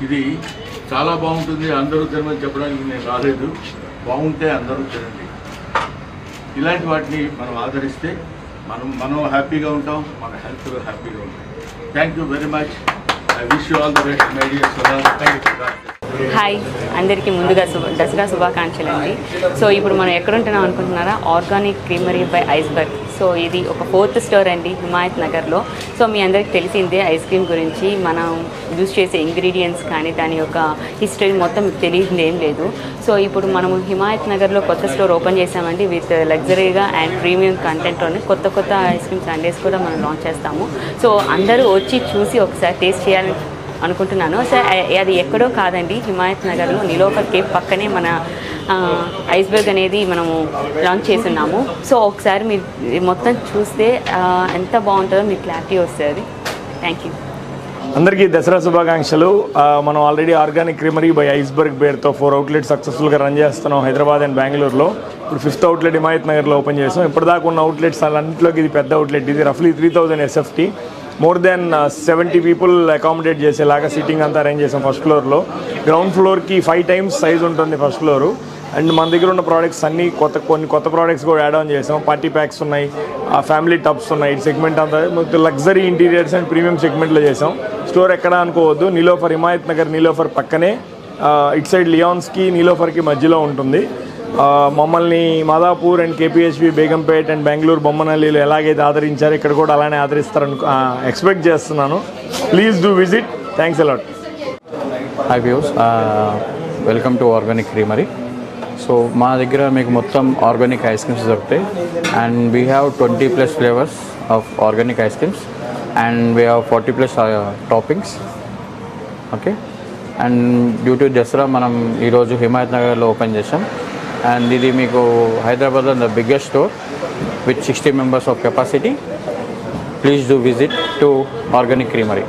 ఇది చాలా బాగుంటుంది. అందరూ తినమని చెప్పడానికి నేను రాలేదు. బాగుంటే అందరూ తినండి. ఇలాంటి వాటిని మనం ఆదరిస్తే మనం హ్యాపీగా ఉంటాం, మన హెల్త్ హ్యాపీగా ఉంటాం. Thank you very much. I wish you all the best my dear Sudha. Thank you. Hi, అందరికీ ముందుగా దసరా శుభాకాంక్షలు అండి. సో ఇప్పుడు మనం ఎక్కడ ఉంటున్నాం అనుకుంటున్నారా? Organic creamery by iceberg. So ఇది ఒక 4th స్టోర్ అండి హిమాయత్ నగర్లో. సో మీ అందరికి తెలిసిందే ఐస్ క్రీమ్ గురించి, మనం యూజ్ చేసే ఇంగ్రీడియంట్స్ కానీ దాని యొక్క హిస్టరీ మొత్తం మీకు తెలియదు ఏం లేదు. సో ఇప్పుడు మనము హిమాయత్ నగర్లో కొత్త స్టోర్ ఓపెన్ చేసామండి విత్ లగ్జరీగా అండ్ ప్రీమియం కంటెంట్లోనే కొత్త ఐస్ క్రీమ్ సండేస్ కూడా మనం లాంచ్ చేస్తాము. సో అందరూ వచ్చి చూసి ఒకసారి టేస్ట్ చేయాలని అనుకుంటున్నాను. సో అది ఎక్కడో కాదండి, హిమాయత్ నగర్లో నిలోఫర్ కేఫ్ పక్కనే మన ఐస్బర్గ్ అనేది మనము లాంచ్ చేస్తున్నాము. సో ఒకసారి మీరు మొత్తం చూస్తే ఎంత బాగుంటుందో మీకు క్లారిటీ వస్తుంది. Thank you. అందరికీ దసరా శుభాకాంక్షలు. మనం already organic creamery by iceberg పేరుతో 4 అవుట్లెట్స్ సక్సెస్ఫుల్గా రన్ చేస్తున్నాం హైదరాబాద్ అండ్ బెంగళూరులో. ఇప్పుడు 5th అవుట్లెట్ హిమాయత్ నగర్లో ఓపెన్ చేస్తాం. ఇప్పటిదాకా ఉన్న అవుట్లెట్స్ అన్నింటిలోకి ఇది పెద్ద అవుట్లెట్. ఇది రఫ్లీ 3000 SFT. More than 70 people accommodate చేసేలాగా సీటింగ్ అంతా అరేంజ్ చేసాం ఫస్ట్ ఫ్లోర్లో. గ్రౌండ్ ఫ్లోర్కి 5 times సైజ్ ఉంటుంది ఫస్ట్ ఫ్లోరు. అండ్ మన దగ్గర ఉన్న ప్రోడక్ట్స్ అన్నీ కొన్ని కొత్త ప్రోడక్ట్స్ కూడా యాడ్ ఆన్ చేసాం. పార్టీ ప్యాక్స్ ఉన్నాయి, ఫ్యామిలీ టబ్స్ ఉన్నాయి. సెగ్మెంట్ అంతా లగ్జరీ ఇంటీరియర్స్ అండ్ ప్రీమియం సెగ్మెంట్లో చేసాం. స్టోర్ ఎక్కడ అనుకోవద్దు, నీలోఫర్ హిమాయత్ నగర్ నీలోఫర్ పక్కనే, ఇట్ సైడ్ లియాన్స్కి నీలోఫర్కి మధ్యలో ఉంటుంది. మమ్మల్ని Madhapur and KPHP Begumpet and Bengaluru బొమ్మనల్లిలో ఎలాగైతే ఆదరించారో ఇక్కడ కూడా అలానే ఆదరిస్తారని ఎక్స్పెక్ట్ చేస్తున్నాను. Please do visit. Thanks a lot. Hi views, welcome to organic creamery. So మా దగ్గర మీకు మొత్తం ఆర్గానిక్ ఐస్ క్రీమ్స్ దొరుకుతాయి. And we have 20+ flavours of organic ice creams and we have 40+ toppings. Okay. And due to Dasara మనం ఈరోజు హిమాయత్ నగర్లో open చేసాం. And ఇది మీకు హైదరాబాద్లో the biggest store with 60 members of capacity. Please do visit to Organic Creamery.